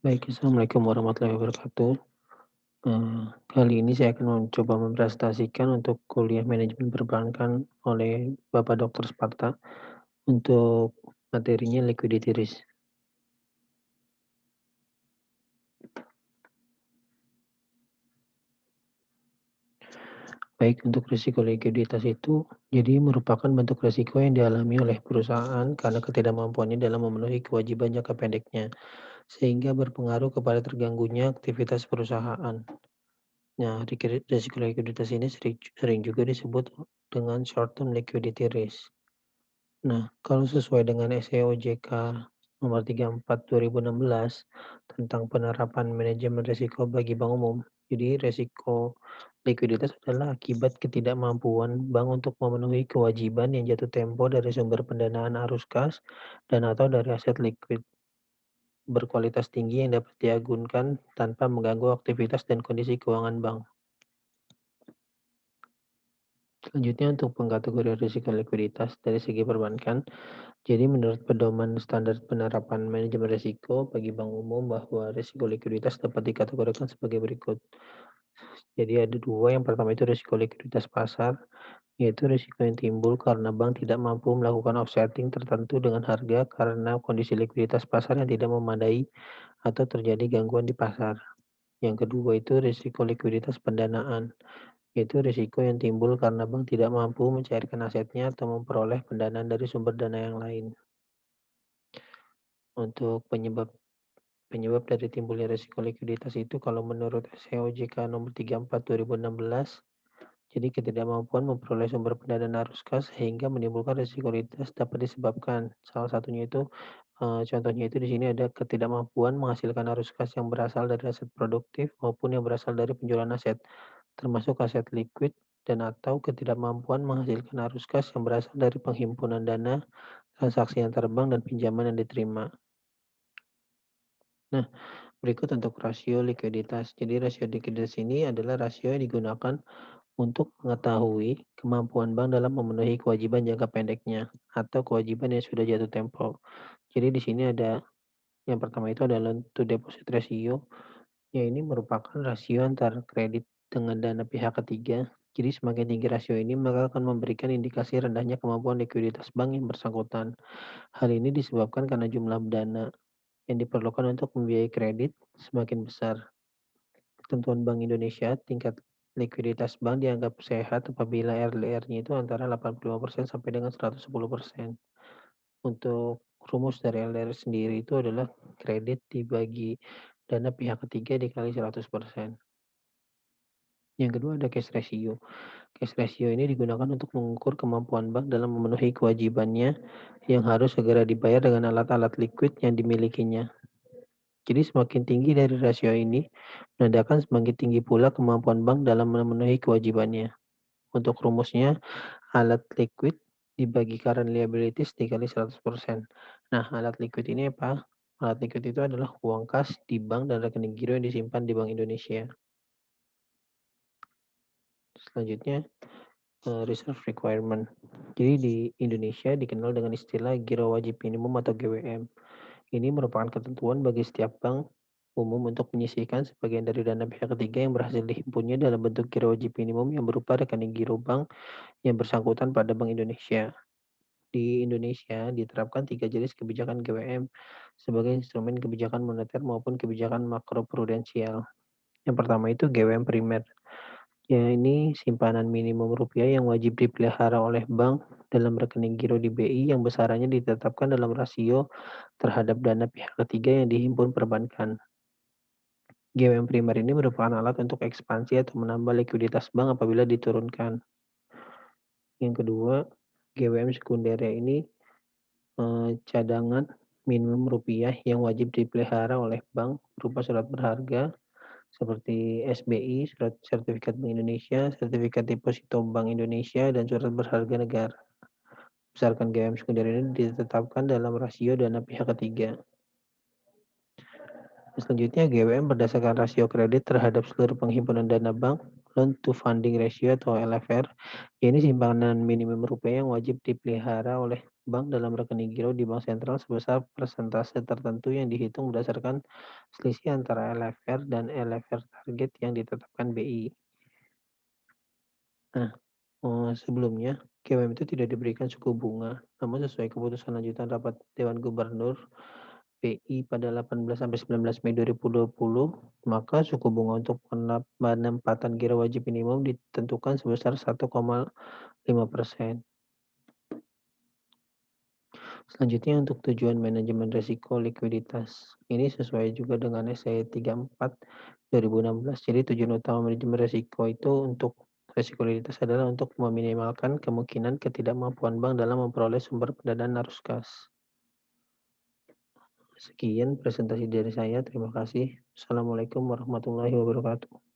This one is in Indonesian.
Baik, Assalamualaikum warahmatullahi wabarakatuh. Kali ini saya akan mencoba mempresentasikan untuk kuliah manajemen perbankan oleh Bapak Dr. Sparta untuk materinya liquidity risk. Baik, untuk risiko likuiditas itu jadi merupakan bentuk risiko yang dialami oleh perusahaan karena ketidakmampuannya dalam memenuhi kewajiban jangka pendeknya, sehingga berpengaruh kepada terganggunya aktivitas perusahaan. Nah, risiko likuiditas ini sering sering juga disebut dengan short term liquidity risk. Nah, kalau sesuai dengan SEOJK nomor 34 2016 tentang penerapan manajemen risiko bagi bank umum. Jadi risiko likuiditas adalah akibat ketidakmampuan bank untuk memenuhi kewajiban yang jatuh tempo dari sumber pendanaan arus kas dan atau dari aset likuid berkualitas tinggi yang dapat diagunkan tanpa mengganggu aktivitas dan kondisi keuangan bank. Selanjutnya untuk pengkategorian risiko likuiditas dari segi perbankan. Jadi menurut pedoman standar penerapan manajemen risiko bagi bank umum bahwa risiko likuiditas dapat dikategorikan sebagai berikut. Jadi ada dua, yang pertama itu risiko likuiditas pasar, yaitu risiko yang timbul karena bank tidak mampu melakukan offsetting tertentu dengan harga karena kondisi likuiditas pasar yang tidak memadai atau terjadi gangguan di pasar. Yang kedua itu risiko likuiditas pendanaan, yaitu risiko yang timbul karena bank tidak mampu mencairkan asetnya atau memperoleh pendanaan dari sumber dana yang lain. Untuk penyebab Penyebab dari timbulnya risiko likuiditas itu kalau menurut SEOJK nomor 34 2016, jadi ketidakmampuan memperoleh sumber pendanaan arus kas sehingga menimbulkan risiko likuiditas dapat disebabkan. Salah satunya itu contohnya itu di sini ada ketidakmampuan menghasilkan arus kas yang berasal dari aset produktif maupun yang berasal dari penjualan aset, termasuk aset likuid dan atau ketidakmampuan menghasilkan arus kas yang berasal dari penghimpunan dana, transaksi antar bank dan pinjaman yang diterima. Nah, berikut untuk rasio likuiditas. Jadi rasio likuiditas ini adalah rasio yang digunakan untuk mengetahui kemampuan bank dalam memenuhi kewajiban jangka pendeknya atau kewajiban yang sudah jatuh tempo. Jadi di sini ada yang pertama itu adalah loan to deposit ratio, yang ini merupakan rasio antar kredit dengan dana pihak ketiga. Jadi semakin tinggi rasio ini maka akan memberikan indikasi rendahnya kemampuan likuiditas bank yang bersangkutan. Hal ini disebabkan karena jumlah dana yang diperlukan untuk membiayai kredit semakin besar. Ketentuan Bank Indonesia, tingkat likuiditas bank dianggap sehat apabila LDR-nya itu antara 85% sampai dengan 110%. Untuk rumus dari LDR sendiri itu adalah kredit dibagi dana pihak ketiga dikali 100%. Yang kedua ada cash ratio. Cash ratio ini digunakan untuk mengukur kemampuan bank dalam memenuhi kewajibannya yang harus segera dibayar dengan alat-alat liquid yang dimilikinya. Jadi semakin tinggi dari rasio ini, menandakan semakin tinggi pula kemampuan bank dalam memenuhi kewajibannya. Untuk rumusnya, alat liquid dibagi current liabilities dikali 100%. Nah, alat liquid ini apa? Alat liquid itu adalah uang kas di bank dan rekening giro yang disimpan di Bank Indonesia. Selanjutnya, reserve requirement. Jadi di Indonesia dikenal dengan istilah giro wajib minimum atau GWM. Ini merupakan ketentuan bagi setiap bank umum untuk menyisihkan sebagian dari dana pihak ketiga yang berhasil dihimpunnya dalam bentuk giro wajib minimum yang berupa rekening giro bank yang bersangkutan pada Bank Indonesia. Di Indonesia diterapkan 3 jenis kebijakan GWM sebagai instrumen kebijakan moneter maupun kebijakan makroprudensial. Yang pertama itu GWM primer. Ya, ini simpanan minimum rupiah yang wajib dipelihara oleh bank dalam rekening giro di BI yang besarannya ditetapkan dalam rasio terhadap dana pihak ketiga yang dihimpun perbankan. GWM primer ini merupakan alat untuk ekspansi atau menambah likuiditas bank apabila diturunkan. Yang kedua, GWM sekunder, ini cadangan minimum rupiah yang wajib dipelihara oleh bank berupa surat berharga seperti SBI, surat sertifikat Bank Indonesia, sertifikat deposito Bank Indonesia, dan surat berharga negara. Berdasarkan GWM sekunder ini ditetapkan dalam rasio dana pihak ketiga. Selanjutnya GWM berdasarkan rasio kredit terhadap seluruh penghimpunan dana bank loan to funding ratio atau LFR, ini simpanan minimum rupiah yang wajib dipelihara oleh bank dalam rekening giro di bank sentral sebesar persentase tertentu yang dihitung berdasarkan selisih antara LFR dan LFR target yang ditetapkan BI. Nah, sebelumnya KWM itu tidak diberikan suku bunga, namun sesuai keputusan lanjutan rapat Dewan Gubernur BI pada 18 sampai 19 Mei 2020, maka suku bunga untuk penempatan giro wajib minimum ditentukan sebesar 1,5%. Selanjutnya untuk tujuan manajemen risiko likuiditas. Ini sesuai juga dengan SE 34 2016. Jadi tujuan utama manajemen risiko itu untuk risiko likuiditas adalah untuk meminimalkan kemungkinan ketidakmampuan bank dalam memperoleh sumber pendanaan arus kas. Sekian presentasi dari saya. Terima kasih. Assalamualaikum warahmatullahi wabarakatuh.